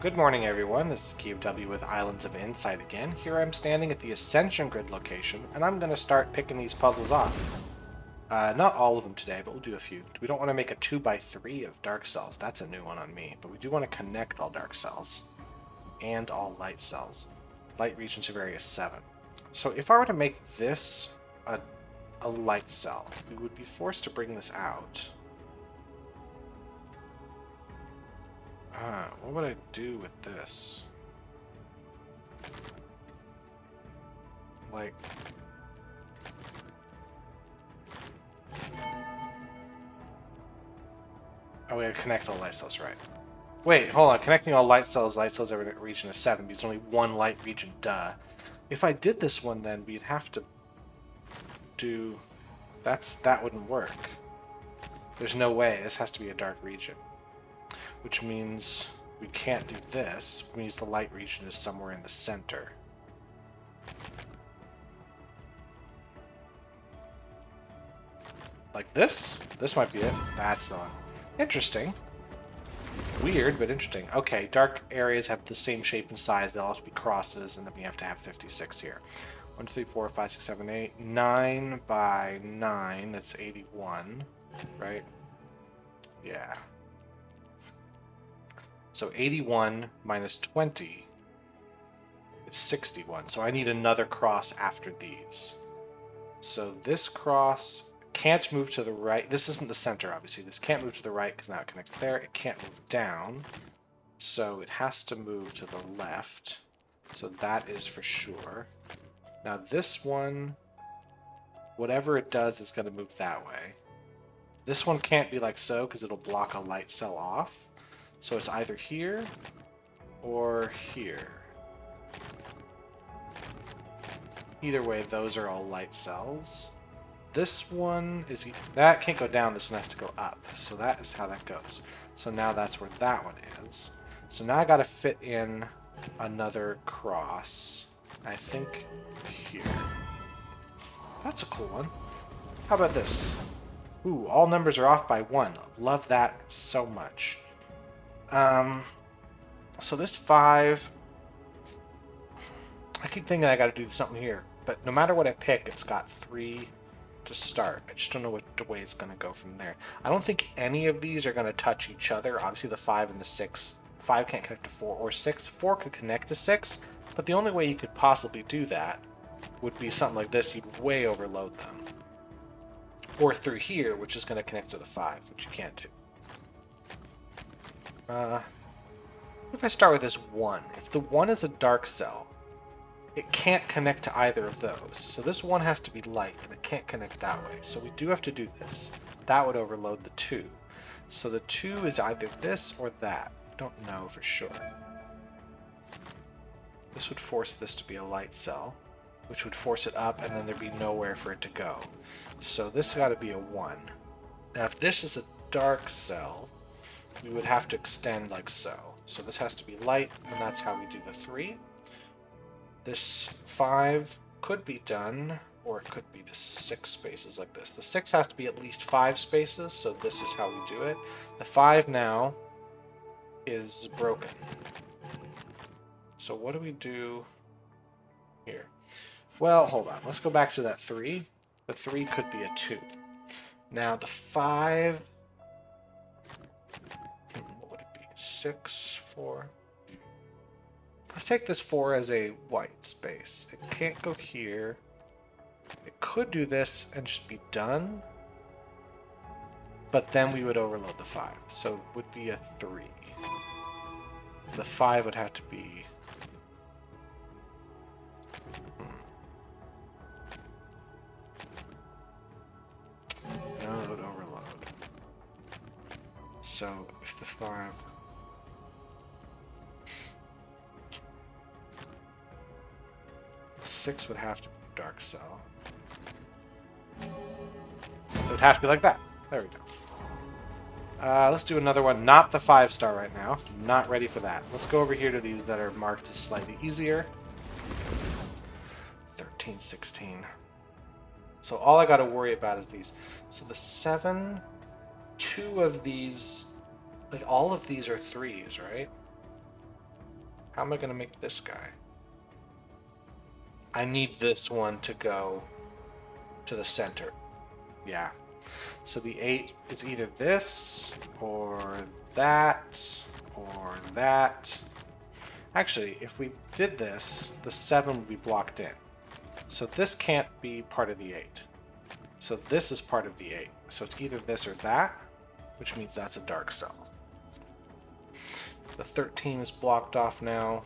Good morning, everyone. This is KW with Islands of Insight again. Here I'm standing at the Ascension Grid location, and I'm going to start picking these puzzles off. Not all of them today, but we'll do a few. We don't want to make a 2x3 of dark cells. That's a new one on me. But we do want to connect all dark cells and all light cells. Light regions of area 7. So if I were to make this a light cell, we would be forced to bring this out. What would I do with this? Like... Oh, we gotta connect all light cells, right. Wait, hold on. Connecting all light cells every region of 7, because only one light region, duh. If I did this one, then we'd have to do... That wouldn't work. There's no way. This has to be a dark region. Which means we can't do this. Which means the light region is somewhere in the center. Like this? This might be it. That's the one. Interesting. Weird, but interesting. Okay, dark areas have the same shape and size. They'll also be crosses, and then we have to have 56 here. 1, 2, 3, 4, 5, 6, 7, 8. 9 by 9. That's 81. Right? Yeah. So 81 minus 20 is 61. So I need another cross after these. So this cross can't move to the right. This isn't the center, obviously. This can't move to the right because now it connects there. It can't move down. So it has to move to the left. So that is for sure. Now this one, whatever it does is going to move that way. This one can't be like so because it'll block a light cell off. So it's either here or here. Either way, those are all light cells. This one is... That can't go down, this one has to go up. So that is how that goes. So now that's where that one is. So now I gotta fit in another cross. I think here. That's a cool one. How about this? Ooh, all numbers are off by 1. Love that so much. So this 5, I keep thinking I gotta do something here, but no matter what I pick, it's got 3 to start. I just don't know which way it's gonna go from there. I don't think any of these are gonna touch each other. Obviously the 5 and the 6. 5 can't connect to 4 or 6. 4 could connect to 6, but the only way you could possibly do that would be something like this. You'd way overload them. Or through here, which is gonna connect to the 5, which you can't do. If I start with this 1, if the 1 is a dark cell, it can't connect to either of those. So this 1 has to be light, and it can't connect that way. So we do have to do this. That would overload the 2. So the 2 is either this or that. Don't know for sure. This would force this to be a light cell, which would force it up, and then there'd be nowhere for it to go. So this got to be a 1. Now if this is a dark cell, we would have to extend like so. So this has to be light, and that's how we do the 3. This 5 could be done, or it could be the 6 spaces like this. The 6 has to be at least 5 spaces, so this is how we do it. The 5 now is broken. So what do we do here? Well, hold on. Let's go back to that 3. The 3 could be a 2. Now the 5... What would it be? 6, 4... Let's take this 4 as a white space. It can't go here. It could do this and just be done. But then we would overload the 5. So it would be a 3. The 5 would have to be... No, it would overload. So if the 5... 6 would have to be a dark cell. It would have to be like that. There we go. Let's do another one. Not the 5-star right now. Not ready for that. Let's go over here to these that are marked as slightly easier. 13, 16. So all I got to worry about is these. So the 7, 2 of these, like all of these are 3s, right? How am I going to make this guy? I need this one to go to the center. Yeah. So the 8 is either this, or that, or that. Actually, if we did this, the 7 would be blocked in. So this can't be part of the 8. So this is part of the 8. So it's either this or that, which means that's a dark cell. The 13 is blocked off now.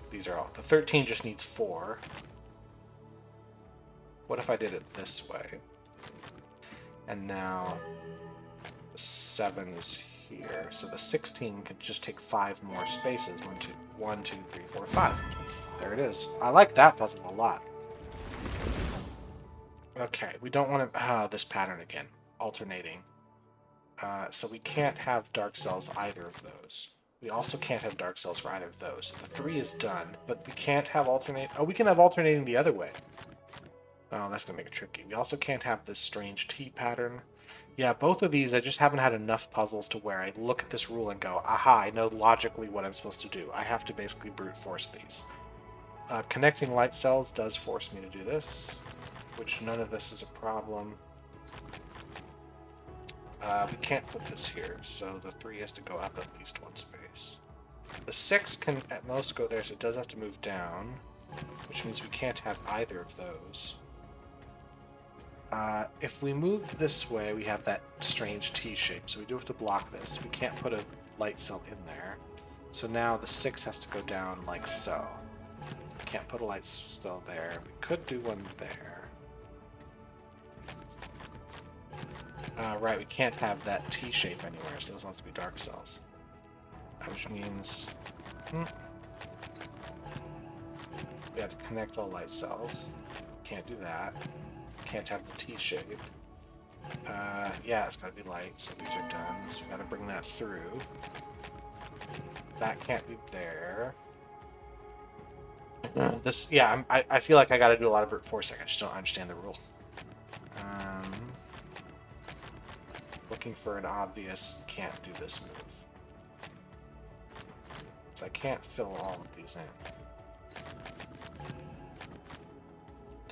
These are all. The 13 just needs 4. What if I did it this way? And now the 7 is here. So the 16 could just take 5 more spaces. 1, 2, 3, 4, 5. There it is. I like that puzzle a lot. Okay, we don't want to... this pattern again. Alternating. So we can't have dark cells either of those. We also can't have dark cells for either of those. The 3 is done, but we can't have alternate... Oh, we can have alternating the other way. Oh, that's going to make it tricky. We also can't have this strange T pattern. Yeah, both of these, I just haven't had enough puzzles to where I look at this rule and go, aha, I know logically what I'm supposed to do. I have to basically brute force these. Connecting light cells does force me to do this, which none of this is a problem. We can't put this here, so the 3 has to go up at least 1 space. The 6 can at most go there, so it does have to move down, which means we can't have either of those. If we move this way, we have that strange T shape, so we do have to block this. We can't put a light cell in there. So now the 6 has to go down like so. Can't put a light cell there. We could do one there. Right, we can't have that T shape anywhere, so those has to be dark cells. Which means... we have to connect all light cells. Can't do that. Can't have the T shape. Yeah, it's gotta be light, so these are done. So we gotta bring that through. That can't be there. This, yeah, I feel like I gotta do a lot of brute forcing. I just don't understand the rule. Looking for an obvious can't do this move. So I can't fill all of these in.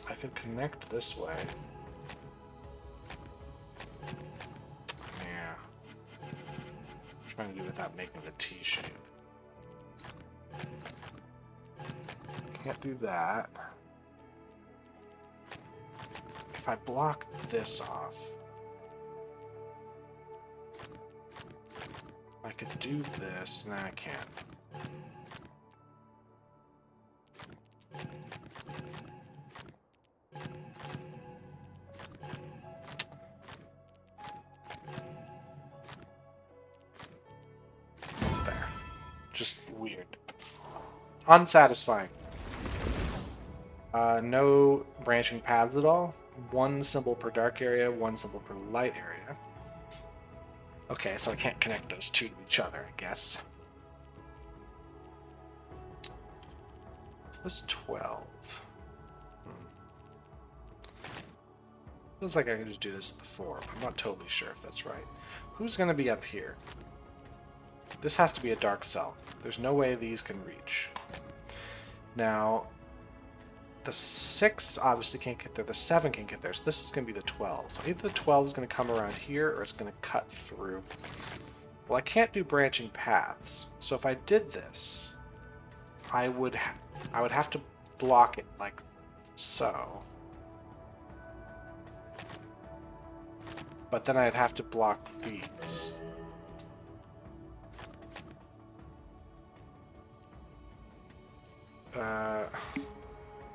I could connect this way. Yeah. I'm trying to do it without making the T shape. Can't do that. If I block this off, I could do this. Nah, I can't. There. Just weird. Unsatisfying. No branching paths at all. 1 symbol per dark area, 1 symbol per light area. Okay, so I can't connect those two to each other, I guess. So this is 12. Feels like I can just do this with the 4. I'm not totally sure if that's right. Who's going to be up here? This has to be a dark cell. There's no way these can reach. Now, the 6 obviously can't get there. The 7 can get there. So this is going to be the 12. So either the 12 is going to come around here or it's going to cut through. Well, I can't do branching paths. So if I did this, I would have to block it like so. But then I'd have to block these.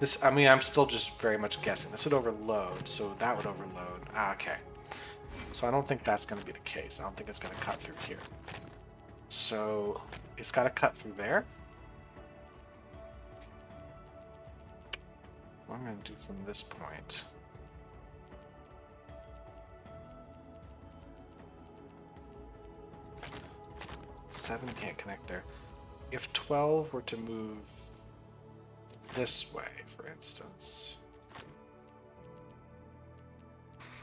This, I mean, I'm still just very much guessing. This would overload, so that would overload. Ah, okay. So I don't think that's going to be the case. I don't think it's going to cut through here. So it's got to cut through there. What I'm going to do from this point. Seven can't connect there. If 12 were to move this way, for instance.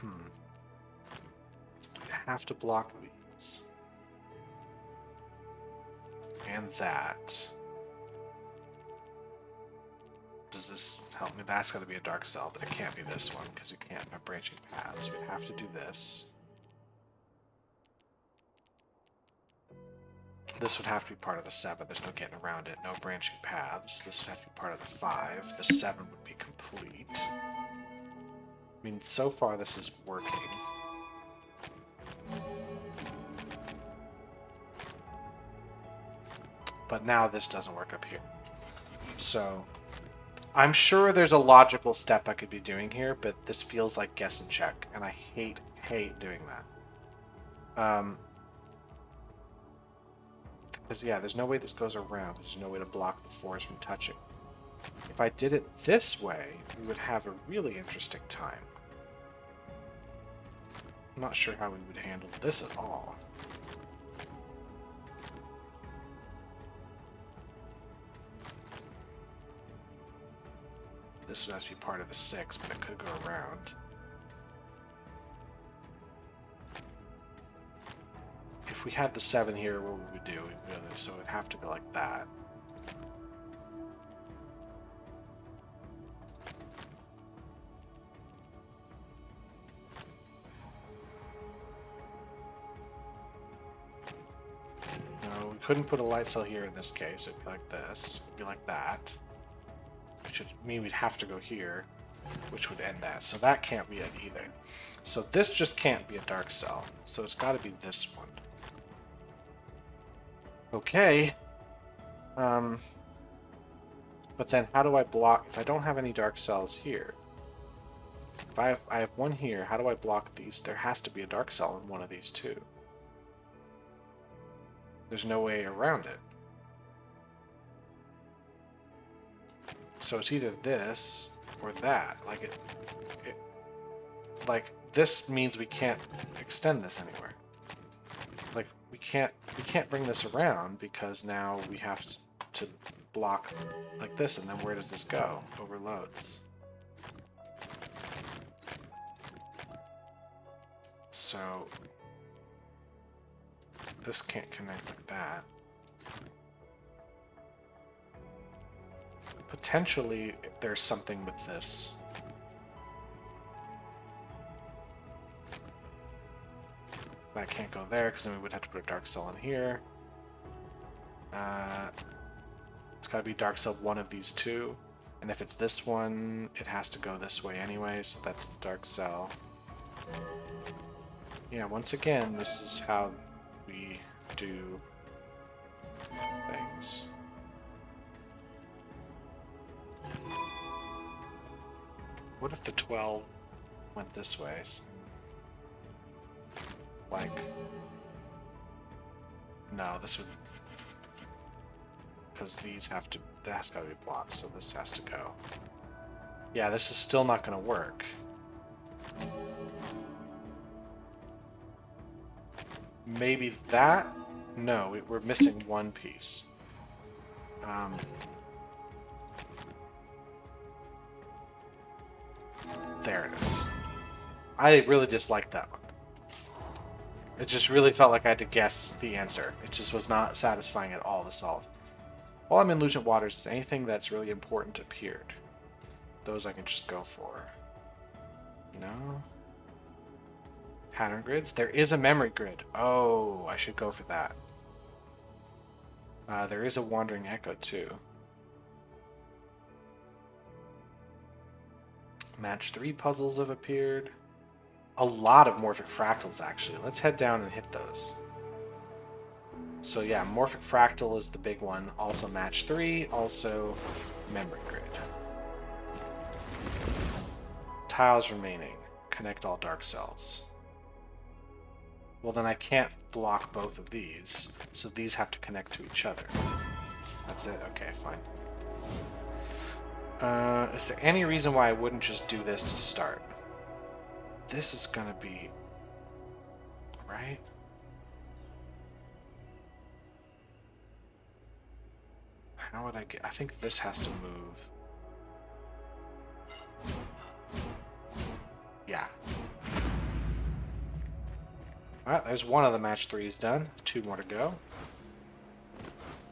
I have to block these. And that. does this help me? That's got to be a dark cell, but it can't be this one because we can't have branching paths. We'd have to do this. This would have to be part of the 7. There's no getting around it. No branching paths. This would have to be part of the 5. The 7 would be complete. I mean, so far this is working. But now this doesn't work up here. So, I'm sure there's a logical step I could be doing here, but this feels like guess and check, and I hate doing that. Because, yeah, there's no way this goes around. There's no way to block the 4s from touching. If I did it this way, we would have a really interesting time. I'm not sure how we would handle this at all. This would have to be part of the 6, but it could go around. If we had the 7 here, what would we do? So it would have to go like that. No, we couldn't put a light cell here in this case. It'd be like this. It'd be like that. Which would mean we'd have to go here, which would end that. So that can't be it either. So this just can't be a dark cell. So it's got to be this one. Okay. But then how do I block... If I don't have any dark cells here... If I have one here, how do I block these? There has to be a dark cell in one of these two. There's no way around it. So it's either this or that. Like this means we can't extend this anywhere. Like we can't bring this around because now we have to block like this, and then where does this go? Overloads. So this can't connect like that. Potentially, there's something with this. That can't go there, because then we would have to put a dark cell in here. It's got to be dark cell one of these two. And if it's this one, it has to go this way anyway, so that's the dark cell. Yeah, once again, this is how we do things. What if the 12 went this way? Like... No, this would... Because these have to... That's gotta be blocked, so this has to go. Yeah, this is still not gonna work. Maybe that? No, we're missing one piece. There it is. I really disliked that one. It just really felt like I had to guess the answer. It just was not satisfying at all to solve. While I'm in Lucent Waters, is anything that's really important appeared? Those I can just go for. No? Pattern grids? There is a memory grid. Oh, I should go for that. There is a wandering echo too. Match 3 puzzles have appeared. A lot of Morphic Fractals, actually. Let's head down and hit those. So yeah, Morphic Fractal is the big one. Also match 3, also memory grid. Tiles remaining. Connect all dark cells. Well, then I can't block both of these, so these have to connect to each other. That's it? Okay, fine. Is there any reason why I wouldn't just do this to start? This is gonna be... Right? How would I get... I think this has to move. Yeah. Alright, there's one of the match 3s done. 2 more to go.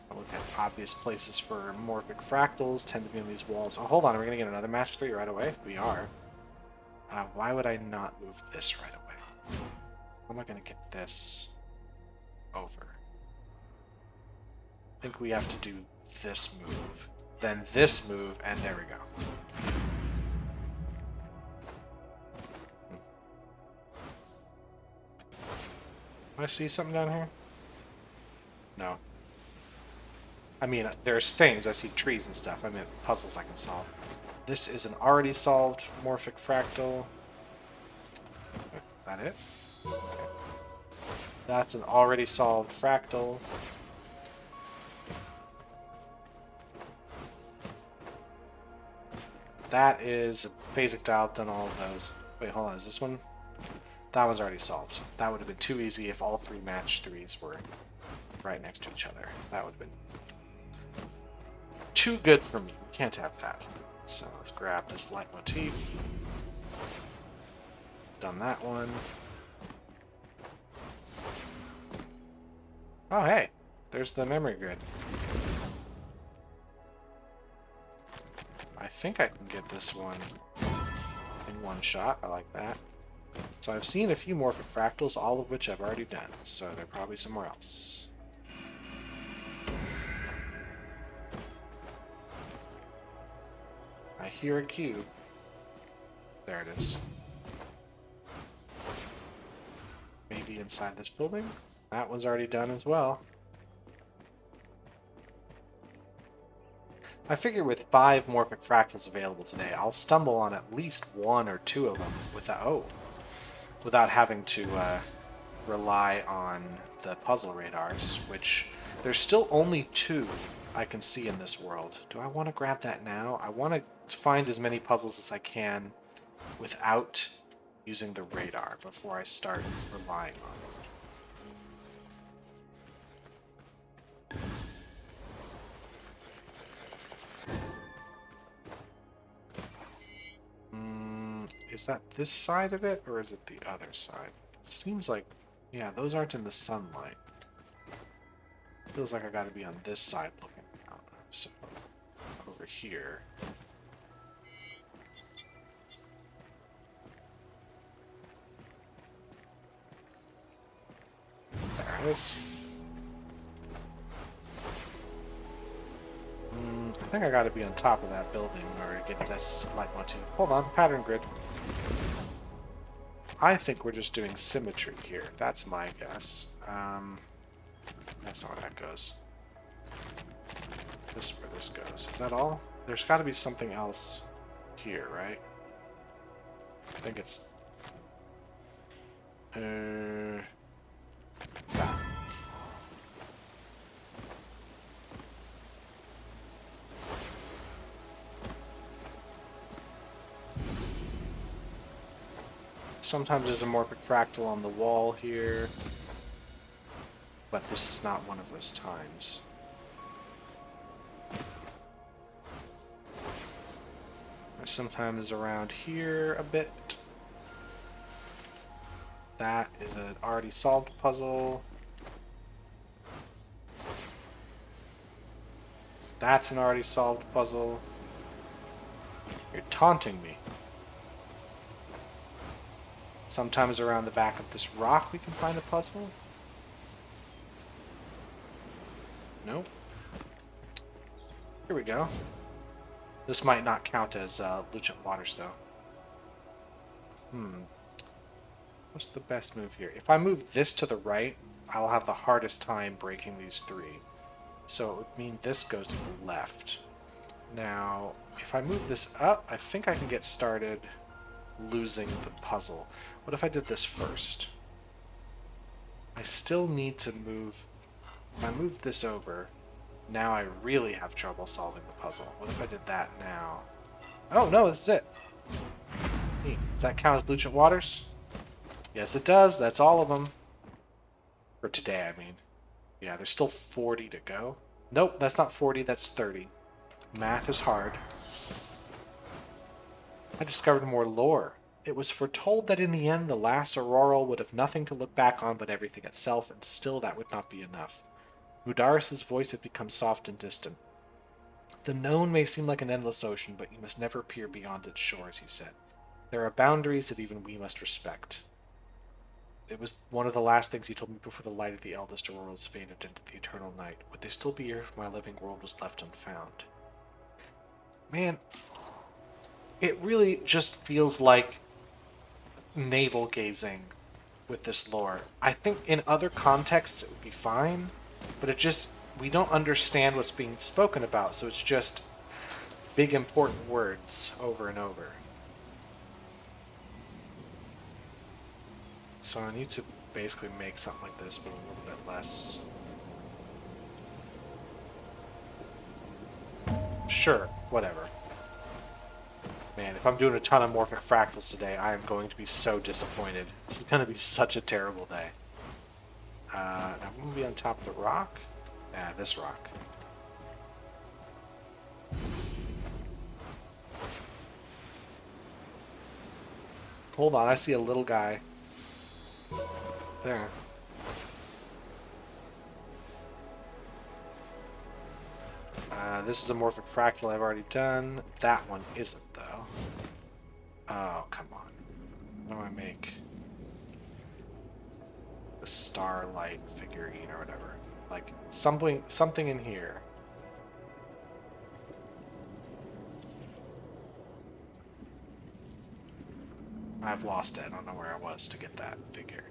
That would at obvious places for Morphic Fractals. Tend to be on these walls. Oh, hold on. Are we going to get another match 3 right away? We are. Why would I not move this right away? How am I going to get this over? I think we have to do this move, then this move, and there we go. I see something down here? No. I mean, there's things. I see trees and stuff. I mean, puzzles I can solve. This is an already solved Morphic Fractal. Is that it? Okay. That's an already solved Fractal. That is a phasic dial. Done all of those. Wait, hold on. Is this one? That one's already solved. That would have been too easy if all 3 match 3s were right next to each other. That would have been too good for me. We can't have that. So let's grab this leitmotif. Done that one. Oh, hey. There's the memory grid. I think I can get this one in one shot. I like that. So I've seen a few Morphic Fractals, all of which I've already done. So they're probably somewhere else. I hear a cube. There it is. Maybe inside this building? That one's already done as well. I figure with 5 Morphic Fractals available today, I'll stumble on at least 1 or 2 of them without having to rely on the puzzle radars, which there's still only 2 I can see in this world. Do I want to grab that now? I want to find as many puzzles as I can without using the radar before I start relying on it. Is that this side of it, or is it the other side? It seems like, yeah, those aren't in the sunlight. Feels like I gotta be on this side looking out. So, over here. There it is. I think I gotta be on top of that building in order to get this leitmotif. Hold on, pattern grid. I think we're just doing symmetry here. That's my guess. That's not where that goes. This is where this goes. Is that all? There's got to be something else here, right? I think it's... that. Sometimes there's a Morphic Fractal on the wall here, but this is not one of those times. There's sometimes around here a bit. That is an already solved puzzle. That's an already solved puzzle. You're taunting me. Sometimes around the back of this rock we can find a puzzle. Nope. Here we go. This might not count as Lucent Waters, though. What's the best move here? If I move this to the right, I'll have the hardest time breaking these 3. So it would mean this goes to the left. Now, if I move this up, I think I can get started losing the puzzle. What if I did this first? I still need to move... If I move this over, now I really have trouble solving the puzzle. What if I did that now? Oh, no, this is it. Hey, does that count as Lucent Waters? Yes, it does. That's all of them. For today, I mean. Yeah, there's still 40 to go. Nope, that's not 40, that's 30. Math is hard. I discovered more lore. It was foretold that in the end the last auroral would have nothing to look back on but everything itself, and still that would not be enough. Mudaris's voice had become soft and distant. The known may seem like an endless ocean, but you must never peer beyond its shores, he said. There are boundaries that even we must respect. It was one of the last things he told me before the light of the eldest auroras faded into the eternal night. Would they still be here if my living world was left unfound? Man, it really just feels like navel gazing with this lore. I think in other contexts it would be fine, but it just, we don't understand what's being spoken about, so it's just big important words over and over. So I need to basically make something like this, but a little bit less. Sure, whatever. Man, if I'm doing a ton of Morphic Fractals today, I am going to be so disappointed. This is going to be such a terrible day. I'm going to be on top of the rock. Yeah, this rock. Hold on, I see a little guy. There. This is a Morphic Fractal I've already done. That one isn't, though. Oh, come on. What do I make? A starlight figurine or whatever. Like, something in here. I've lost it. I don't know where I was to get that figure.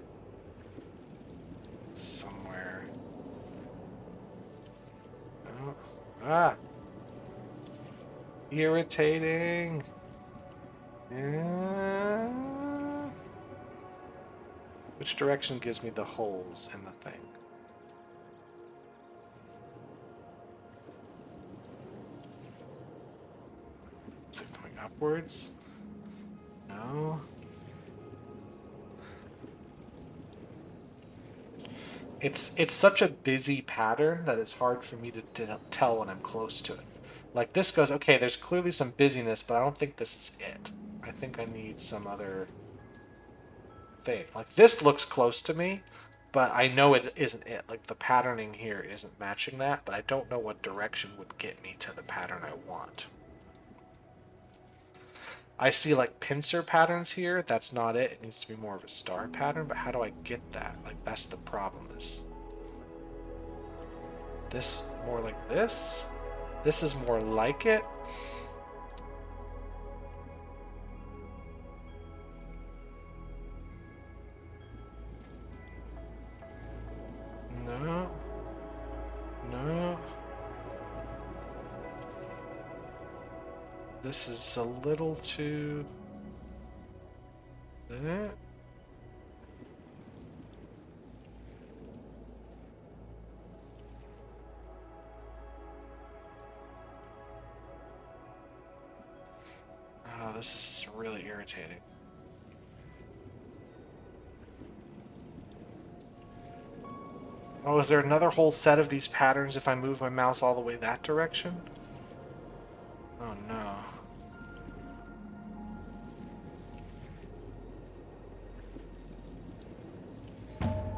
Somewhere. Oh. Ah! Irritating! Yeah. Which direction gives me the holes in the thing? Is it going upwards? No. It's such a busy pattern that it's hard for me to tell when I'm close to it. Like this goes, okay, there's clearly some busyness, but I don't think this is it. I think I need some other thing. Like this looks close to me, but I know it isn't it. Like the patterning here isn't matching that, but I don't know what direction would get me to the pattern I want. I see like pincer patterns here. That's not it. It needs to be more of a star pattern, but how do I get that? Like that's the problem. Is this more like this? This is more like it. No. No. This is a little too... Oh, this is really irritating. Oh, is there another whole set of these patterns if I move my mouse all the way that direction? Oh no.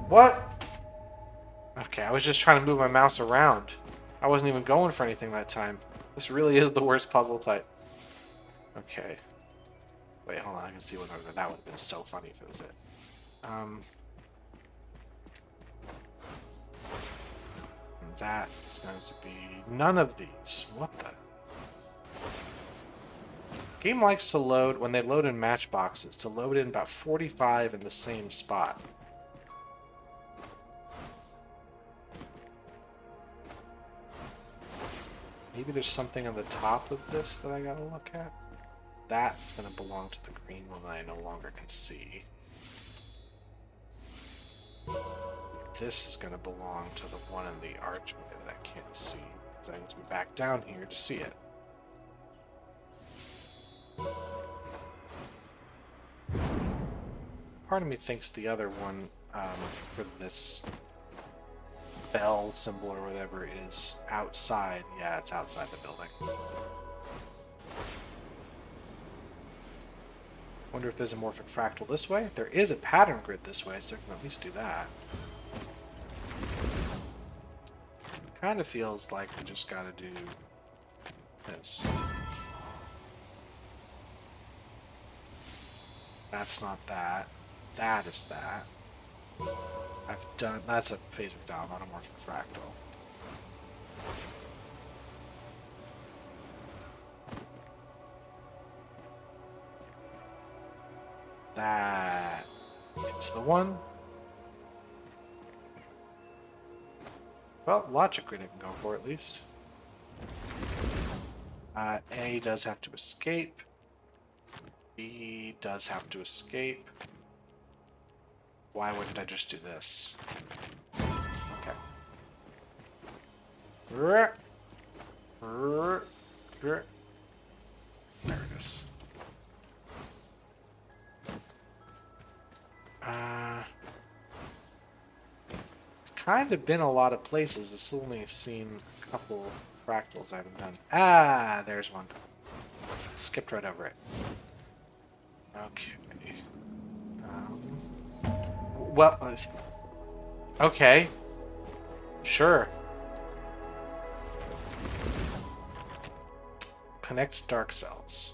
What? Okay, I was just trying to move my mouse around. I wasn't even going for anything that time. This really is the worst puzzle type. Okay. Wait, hold on. I can see what that would have been so funny if it was it. That is going to be none of these. What the? Game likes to load, when they load in matchboxes, to load in about 45 in the same spot. Maybe there's something on the top of this that I gotta look at. That's gonna belong to the green one that I no longer can see. This is gonna belong to the one in the archway that I can't see, because I need to be back down here to see it. Part of me thinks the other one for this bell symbol or whatever is outside. Yeah, it's outside the building. Wonder if there's a Morphic Fractal this way? There is a pattern grid this way, so I can at least do that. Kind of feels like we just gotta do this. That's not that. That is that. I've done... That's a phasic dial, not a morphic fractal. That is the one. Well, logically I can go for at least. A does have to escape. B does have to escape. Why wouldn't I just do this? Okay. There it is. Kind of been a lot of places. It's only seen a couple fractals I haven't done. Ah, there's one. Skipped right over it. Okay. Well, okay. Sure. Connect dark cells.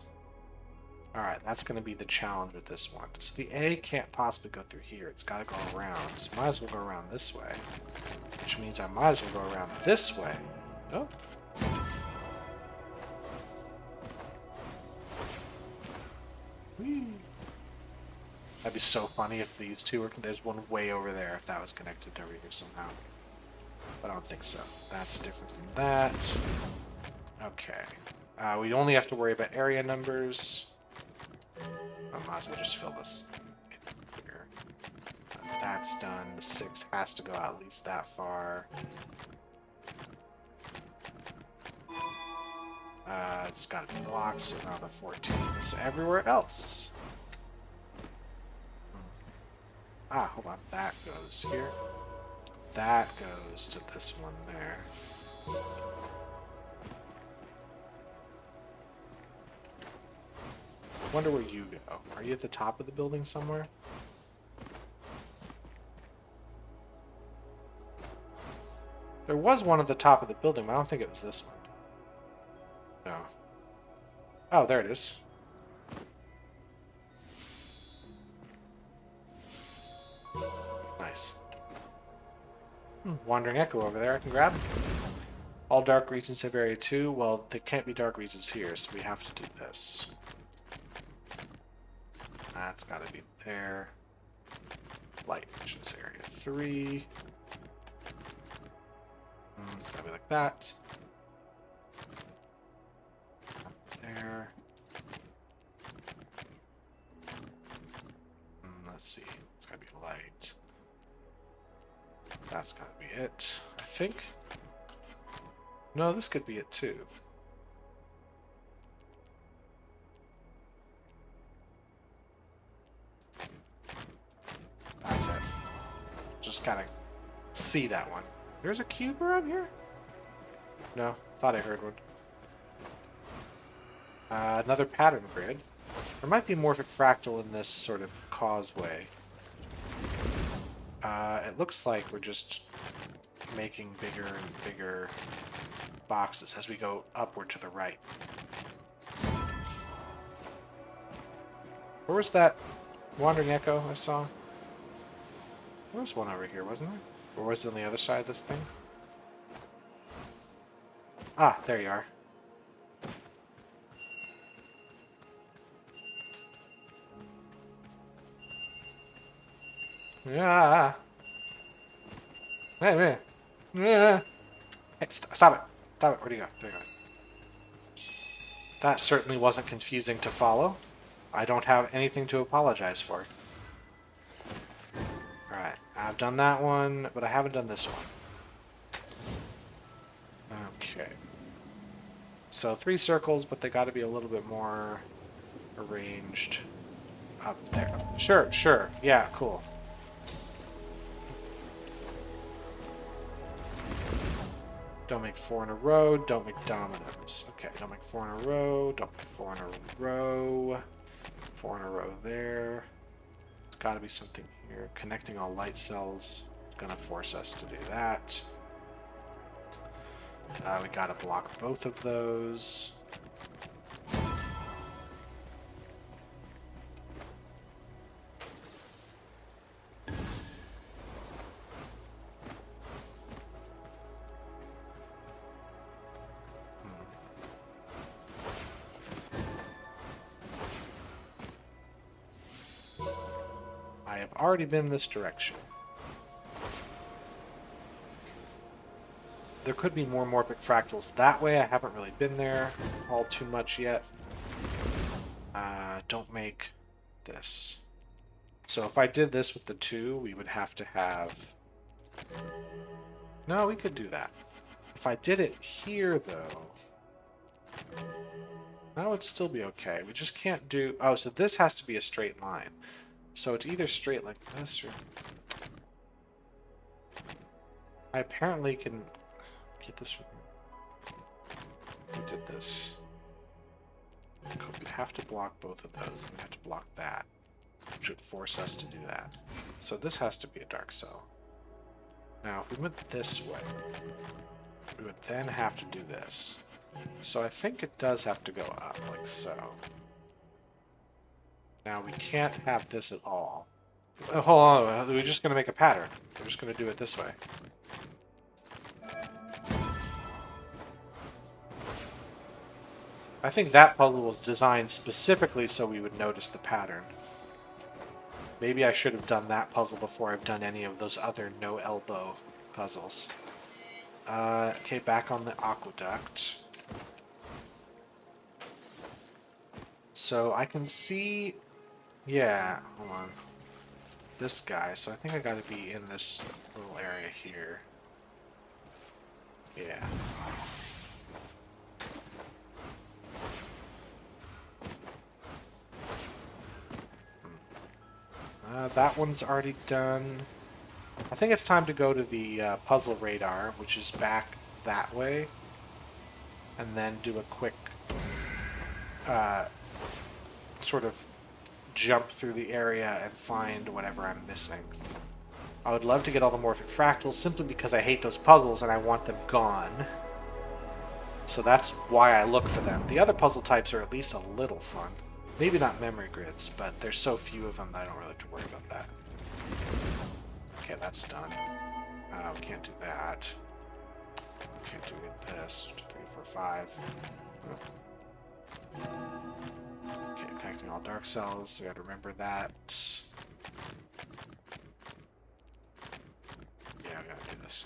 Alright, that's going to be the challenge with this one. So the A can't possibly go through here. It's got to go around. So might as well go around this way. Which means I might as well go around this way. Oh. Whee. That'd be so funny if these two were... There's one way over there if that was connected over here somehow. But I don't think so. That's different than that. Okay. We only have to worry about area numbers. I might as well just fill this in here. That's done. The 6 has to go at least that far. It's got to be blocked, so now the 14 is everywhere else. Ah, hold on. That goes here. That goes to this one there. I wonder where you go. Are you at the top of the building somewhere? There was one at the top of the building, but I don't think it was this one. No. Oh, there it is. Nice. Wandering Echo over there I can grab. All dark regions have area 2. Well, there can't be dark regions here, so we have to do this. That's got to be there. Light regions area 3. It's got to be like that. Up there. Let's see. It's got to be light. That's got to be it, I think. No, this could be it too. That's it. Just gotta see that one. There's a cube around here? No, thought I heard one. Another pattern grid. There might be Morphic Fractal in this sort of causeway. It looks like we're just making bigger and bigger boxes as we go upward to the right. Where was that Wandering Echo I saw? There was one over here, wasn't there? Or was it on the other side of this thing? Ah, there you are. Yeah. Hey, man. Yeah. Hey, stop it. Stop it. Where'd you go? There you go. That certainly wasn't confusing to follow. I don't have anything to apologize for. Alright, I've done that one, but I haven't done this one. Okay. So 3 circles, but they got to be a little bit more arranged up there. Sure, sure. Yeah, cool. Don't make 4 in a row. Don't make dominoes. Okay, don't make 4 in a row. Don't make 4 in a row. 4 in a row there. There's got to be something here. Connecting all light cells is going to force us to do that. We gotta block both of those. I have already been this direction. There could be more Morphic Fractals that way. I haven't really been there all too much yet. Don't make this. So if I did this with the 2, we would have to have... No, we could do that. If I did it here, though... that would still be okay. We just can't do... Oh, so this has to be a straight line. So it's either straight like this or... I apparently can get this... We did this. We'd have to block both of those, and we have to block that, which would force us to do that. So this has to be a dark cell. Now, if we went this way, we would then have to do this. So I think it does have to go up, like so. Now, we can't have this at all. Hold on, we're just going to make a pattern. We're just going to do it this way. I think that puzzle was designed specifically so we would notice the pattern. Maybe I should have done that puzzle before I've done any of those other no-elbow puzzles. Okay, back on the aqueduct. So I can see... Yeah, hold on. This guy, so I think I gotta be in this little area here. Yeah. That one's already done. I think it's time to go to the puzzle radar, which is back that way, and then do a quick sort of jump through the area and find whatever I'm missing. I would love to get all the Morphic Fractals simply because I hate those puzzles and I want them gone. So that's why I look for them. The other puzzle types are at least a little fun. Maybe not memory grids, but there's so few of them that I don't really have to worry about that. Okay, that's done. We can't do that. We can't do this. 2, 3, 4, 5. Okay, connecting all dark cells. So we gotta remember that. Yeah, I gotta do this.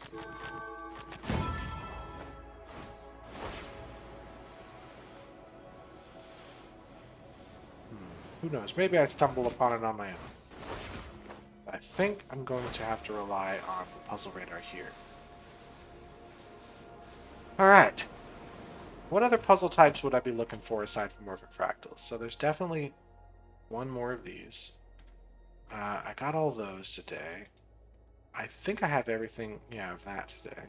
Who knows? Maybe I stumble upon it on my own. I think I'm going to have to rely on the puzzle radar here. Alright. What other puzzle types would I be looking for aside from Morphic Fractals? So there's definitely one more of these. I got all those today. I think I have everything, yeah, of that today.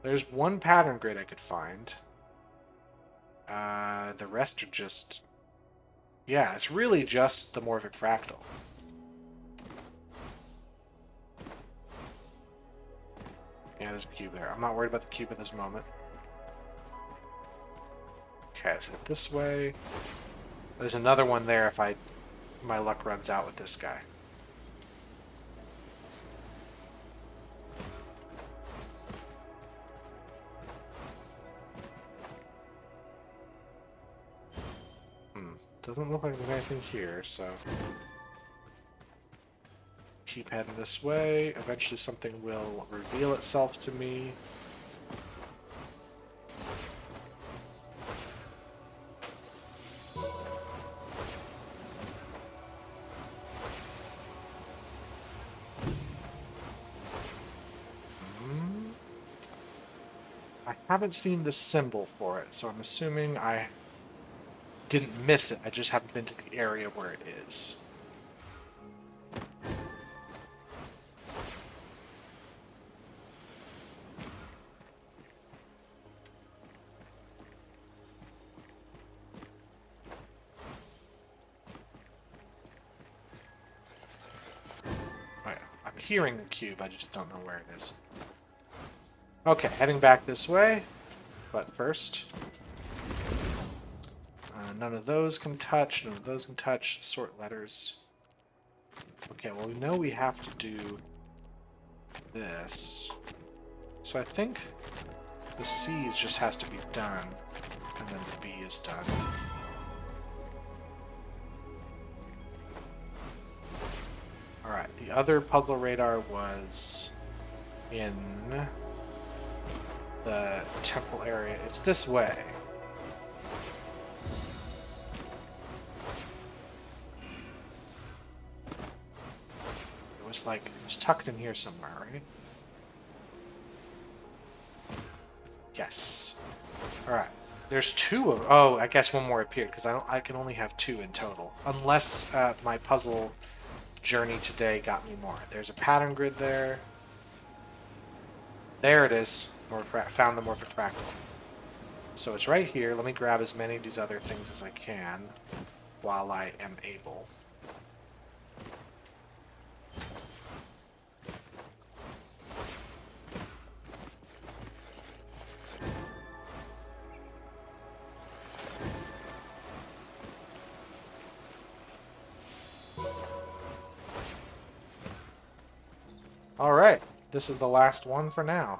There's one pattern grid I could find. The rest are just... Yeah, it's really just the Morphic Fractal. Yeah, there's a cube there. I'm not worried about the cube at this moment. Okay, let's hit this way. There's another one there if my luck runs out with this guy. Doesn't look like there's anything here, so... Keep heading this way. Eventually something will reveal itself to me. I haven't seen the symbol for it, so I'm assuming I didn't miss it. I just haven't been to the area where it is. Oh yeah, I'm hearing the cube, I just don't know where it is. Okay, heading back this way. But first, none of those can touch, none of those can touch. Sort letters. Okay, well, we know we have to do this. So I think the C just has to be done, and then the B is done. Alright, the other puzzle radar was in the temple area. It's this way. It was tucked in here somewhere, right? Yes. Alright. There's two of... Oh, I guess one more appeared, because I can only have two in total. Unless my puzzle journey today got me more. There's a pattern grid there. There it is. Found the Morphic Fractal. So it's right here. Let me grab as many of these other things as I can while I am able. Alright, this is the last one for now.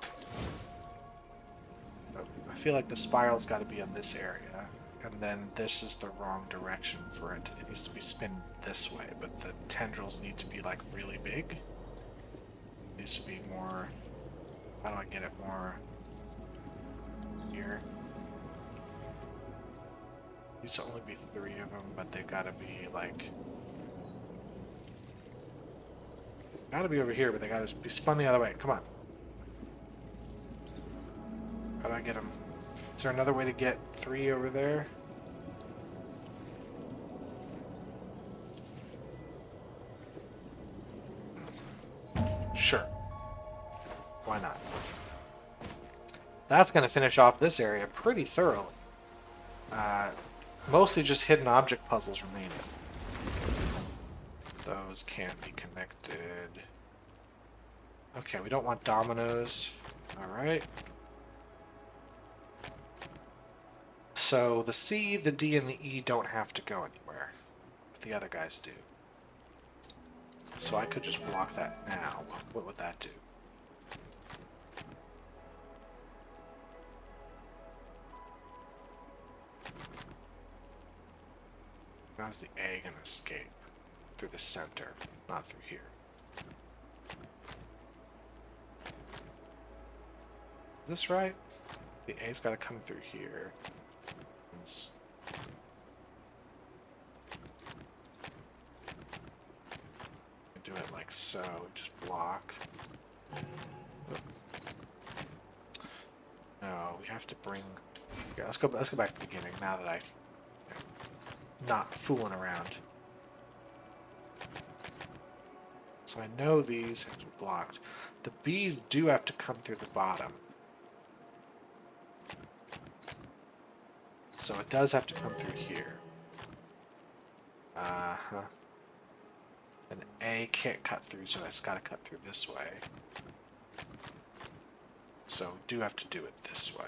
I feel like the spiral's got to be in this area, and then this is the wrong direction for it. It needs to be spin this way, but the tendrils need to be like really big. It needs to be more... How do I get it more here? Needs to only be 3 of them, but they've got to be like... Gotta be over here, but they gotta be spun the other way. Come on. How do I get them? Is there another way to get 3 over there? Sure. Why not? That's gonna finish off this area pretty thoroughly. Mostly just hidden object puzzles remaining. Those can't be connected. Okay, we don't want dominoes. Alright. So the C, the D, and the E don't have to go anywhere. But the other guys do. So I could just block that now. What would that do? How's the A gonna escape? Through the center, not through here. Is this right? The A's got to come through here. Do it like so. Just block. No, we have to bring. Yeah, let's go back to the beginning. Now that I'm not fooling around. So I know these have to be blocked. The B's do have to come through the bottom. So it does have to come through here. Uh-huh. An A can't cut through, so it's got to cut through this way. So we do have to do it this way.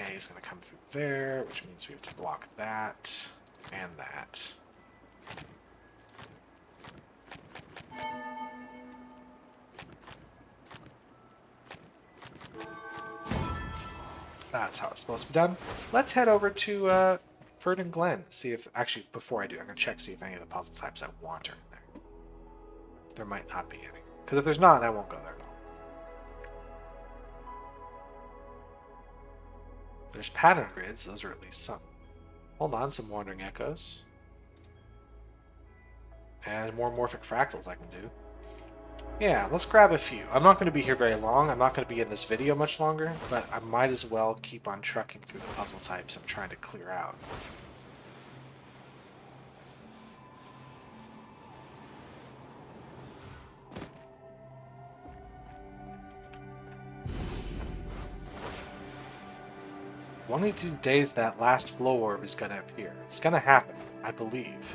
A is going to come through there, which means we have to block that. And that. That's how it's supposed to be done. Let's head over to Verdant Glen. See if... Actually, before I do, I'm going to check see if any of the puzzle types I want are in there. There might not be any. Because if there's not, I won't go there at all. There's pattern grids. Those are at least some. Hold on, some wandering echoes. And more morphic fractals I can do. Yeah, let's grab a few. I'm not going to be here very long. I'm not going to be in this video much longer, but I might as well keep on trucking through the puzzle types I'm trying to clear out. One of these days, that last flow orb is going to appear. It's going to happen, I believe.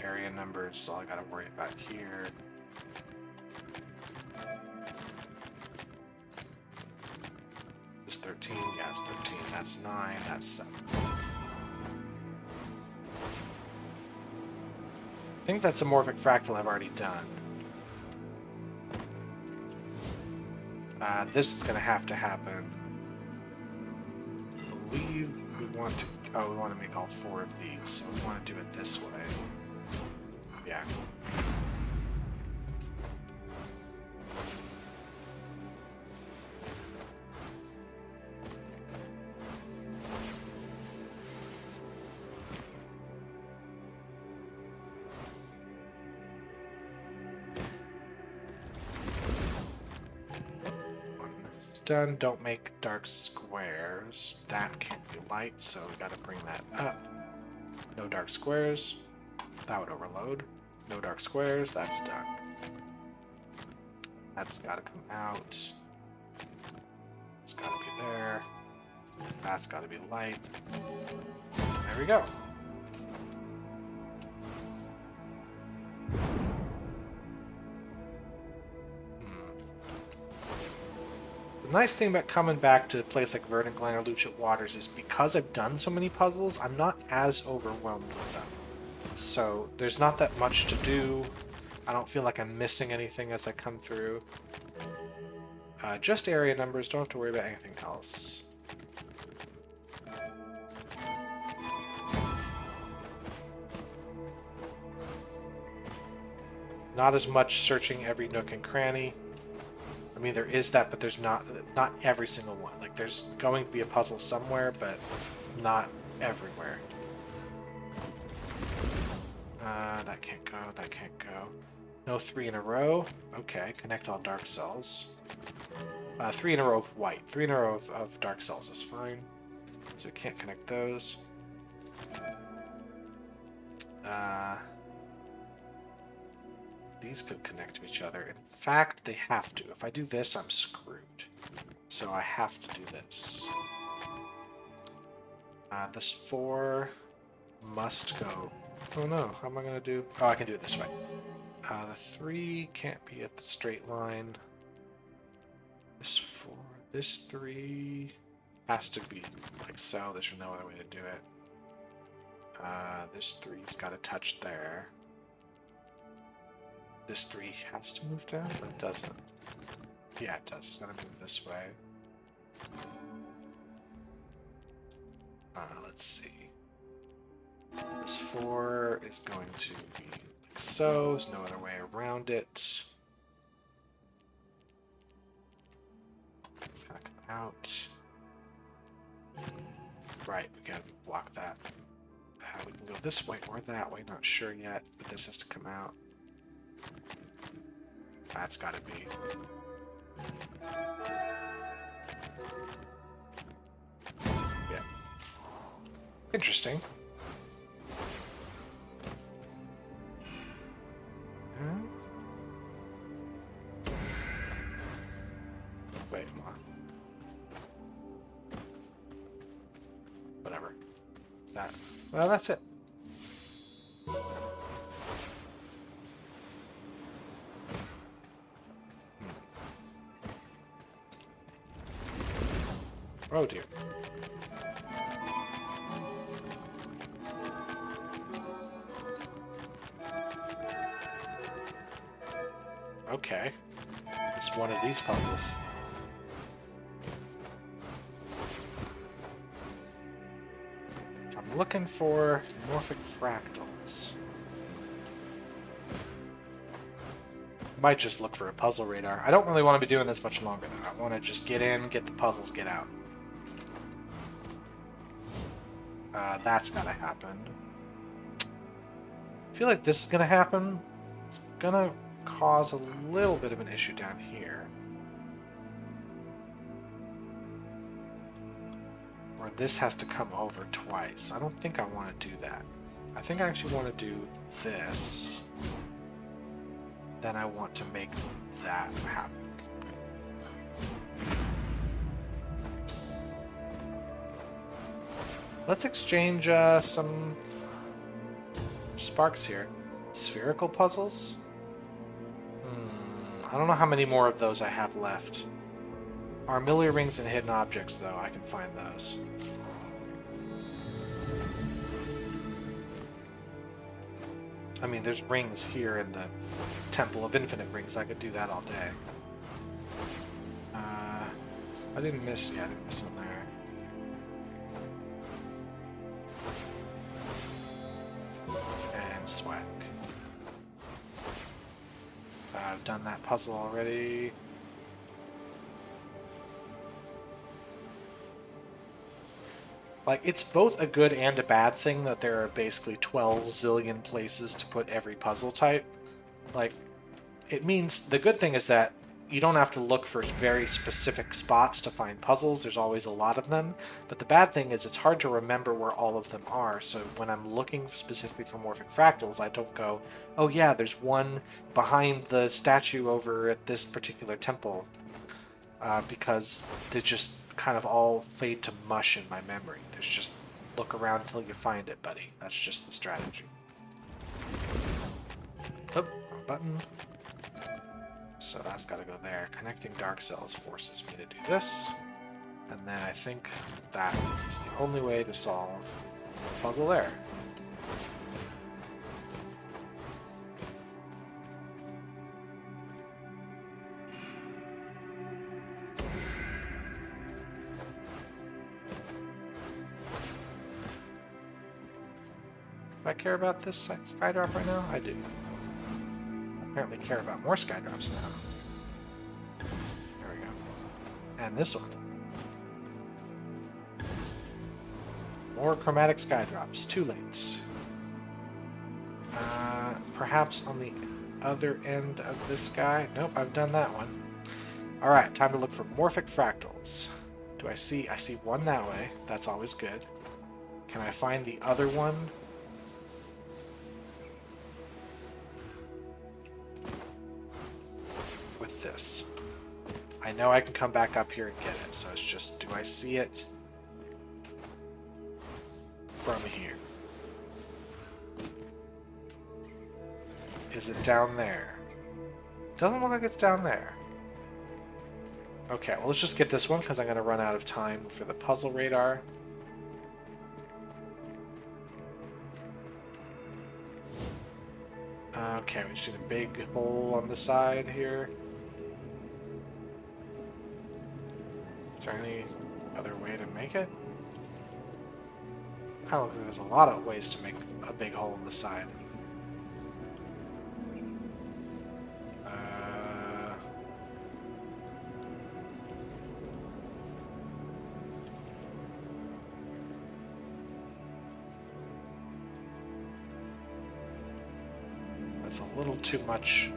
area numbers, all I gotta worry about here. Is 13? Yeah, it's 13. That's 9. That's 7. I think that's a Morphic Fractal I've already done. This is going to have to happen. I believe we want to... Oh, we want to make all 4 of these, so we want to do it this way. Yeah. Done. Don't make dark squares. That can't be light, so we gotta bring that up. No dark squares. That would overload. No dark squares. That's done. That's gotta come out. It's gotta be there. That's gotta be light. There we go. The nice thing about coming back to a place like Verdant Glen or Lucent Waters is because I've done so many puzzles, I'm not as overwhelmed with them. So there's not that much to do. I don't feel like I'm missing anything as I come through. Just area numbers, don't have to worry about anything else. Not as much searching every nook and cranny. I mean, there is that, but there's not every single one. Like, there's going to be a puzzle somewhere, but not everywhere. That can't go, that can't go. No 3 in a row. Okay, connect all dark cells. 3 in a row of white. 3 in a row of dark cells is fine. So we can't connect those. These could connect to each other. In fact, they have to. If I do this, I'm screwed. So I have to do this. This 4 must go. Oh no, how am I going to do? Oh, I can do it this way. The 3 can't be at the straight line. This 4, this 3 has to be like so. There's no other way to do it. This 3's got to touch there. This 3 has to move down, but it doesn't. Yeah, it does. It's gonna move this way. Let's see. This 4 is going to be like so. There's no other way around it. It's gonna come out. Right, we gotta block that. We can go this way or that way, not sure yet, but this has to come out. That's gotta be. Yeah. Interesting. Wait, come on. Whatever. That. Well, that's it. Oh dear. Okay. It's one of these puzzles. I'm looking for Morphic Fractals. Might just look for a puzzle radar. I don't really want to be doing this much longer though. I want to just get in, get the puzzles, get out. That's gotta happen. I feel like this is gonna happen. It's gonna cause a little bit of an issue down here. Or this has to come over twice. I don't think I want to do that. I think I actually want to do this. Then I want to make that happen. Let's exchange some sparks here. Spherical puzzles? I don't know how many more of those I have left. Armillia rings and hidden objects, though. I can find those. I mean, there's rings here in the Temple of Infinite Rings. I could do that all day. I didn't miss... Yeah, I didn't miss one there. And swag. I've done that puzzle already. Like, it's both a good and a bad thing that there are basically 12 zillion places to put every puzzle type. Like, it means the good thing is that you don't have to look for very specific spots to find puzzles. There's always a lot of them. But the bad thing is it's hard to remember where all of them are. So when I'm looking specifically for Morphic Fractals, I don't go, oh yeah, there's one behind the statue over at this particular temple. Because they just kind of all fade to mush in my memory. There's just look around until you find it, buddy. That's just the strategy. Oh, wrong button. So that's got to go there. Connecting dark cells forces me to do this. And then I think that is the only way to solve the puzzle there. Do I care about this skydrop right now? I do. Apparently care about more skydrops now. There we go. And this one. More chromatic skydrops. Too late. Perhaps on the other end of this guy? Nope, I've done that one. Alright, time to look for Morphic Fractals. Do I see? I see one that way. That's always good. Can I find the other one? With this. I know I can come back up here and get it, so it's just, do I see it from here? Is it down there? Doesn't look like it's down there. Okay, well let's just get this one because I'm going to run out of time for the puzzle radar. Okay, we just need a big hole on the side here. Is there any other way to make it? Kind of looks like there's a lot of ways to make a big hole in the side. That's a little too much.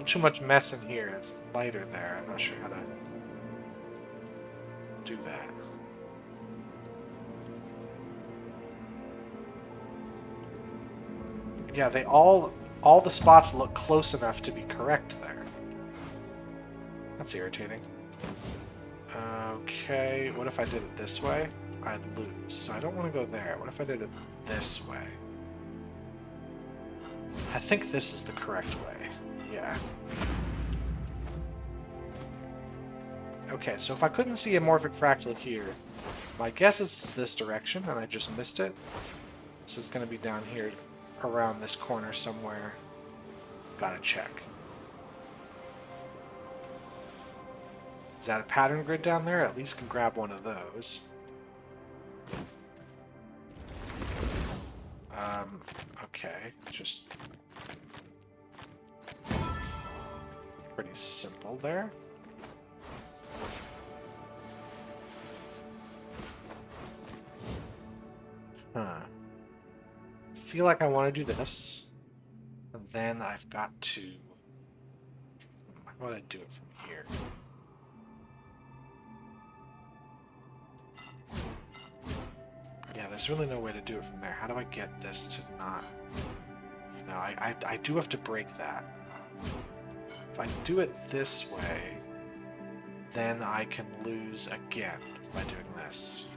Too much mess in here. It's lighter there. I'm not sure how to do that. Yeah, they all the spots look close enough to be correct there. That's irritating. Okay, what if I did it this way? I'd lose, so I don't want to go there. What if I did it this way? I think this is the correct way. Yeah. Okay, so if I couldn't see a Morphic Fractal here, my guess is it's this direction, and I just missed it. So it's going to be down here, around this corner somewhere. Gotta check. Is that a pattern grid down there? At least can grab one of those. Okay, just pretty simple there. Huh. Feel like I want to do this, and then I've got to. How would I do it from here? Yeah, there's really no way to do it from there. How do I get this to not... No, I do have to break that. If I do it this way, then I can lose again by doing this.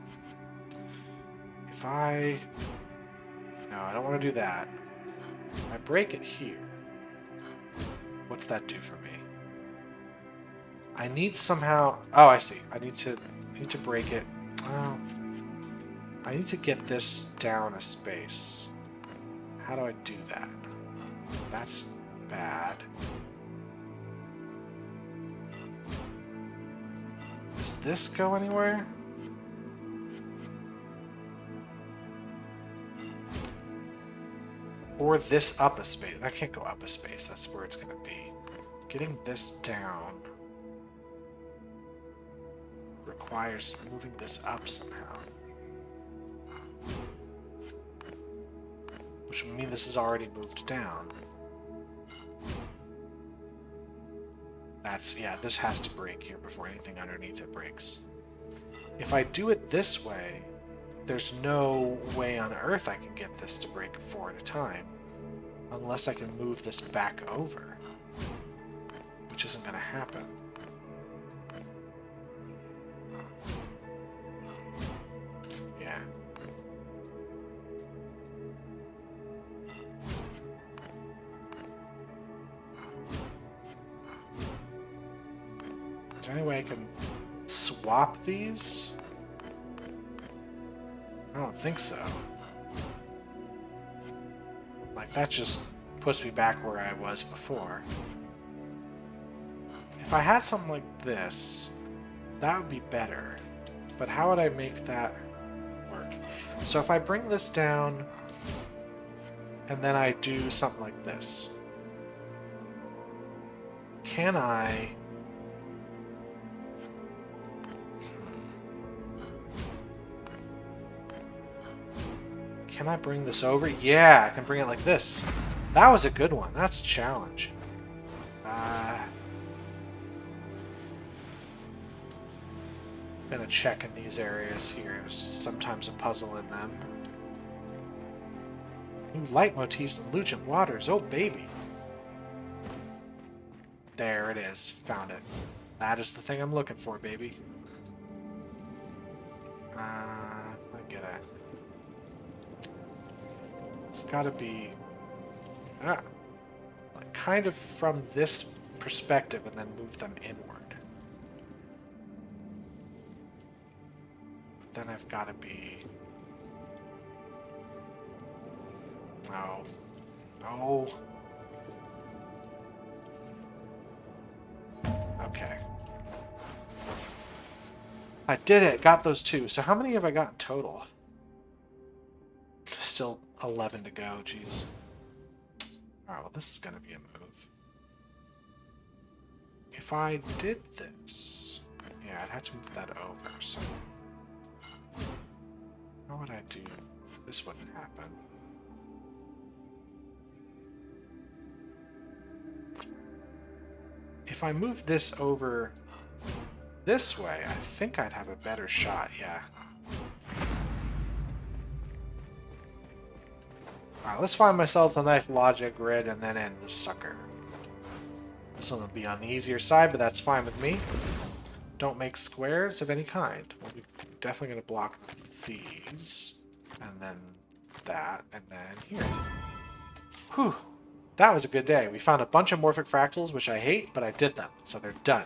If I... No, I don't want to do that. I break it here. What's that do for me? I need somehow... Oh, I see. I need to break it. Oh. I need to get this down a space. How do I do that? That's bad. Does this go anywhere? Or this up a space. I can't go up a space. That's where it's going to be. Getting this down requires moving this up somehow. Which would mean this is already moved down. That's, yeah, this has to break here before anything underneath it breaks. If I do it this way, there's no way on earth I can get this to break 4 at a time. Unless I can move this back over. Which isn't going to happen. Yeah. Is there any way I can swap these? I don't think so. Like, that just puts me back where I was before. If I had something like this, that would be better. But how would I make that work? So if I bring this down, and then I do something like this, can I... Can I bring this over? Yeah, I can bring it like this. That was a good one. That's a challenge. Gonna check in these areas here. There's sometimes a puzzle in them. New leitmotifs in Lucent Waters. Oh, baby. There it is. Found it. That is the thing I'm looking for, baby. I get it. It's gotta be... like kind of from this perspective and then move them inward. But then I've gotta be... No. No. Okay. I did it! Got those two. So how many have I got in total? Still 11 to go, jeez. Alright, well this is gonna be a move. If I did this... Yeah, I'd have to move that over, so... How would I do? This wouldn't happen. If I move this over this way, I think I'd have a better shot, yeah. Alright, let's find myself a nice logic grid and then end this sucker. This one will be on the easier side, but that's fine with me. Don't make squares of any kind. We'll be definitely going to block these, and then that, and then here. Whew. That was a good day. We found a bunch of Morphic Fractals, which I hate, but I did them, so they're done.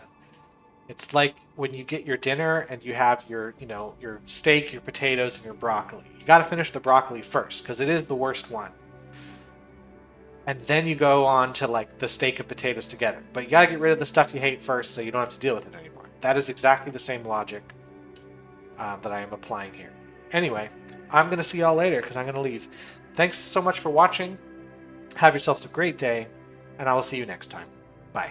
It's like when you get your dinner and you have your, you know, your steak, your potatoes, and your broccoli. You got to finish the broccoli first, because it is the worst one. And then you go on to, like, the steak and potatoes together. But you got to get rid of the stuff you hate first, so you don't have to deal with it anymore. That is exactly the same logic that I am applying here. Anyway, I'm going to see y'all later, because I'm going to leave. Thanks so much for watching. Have yourselves a great day, and I will see you next time. Bye.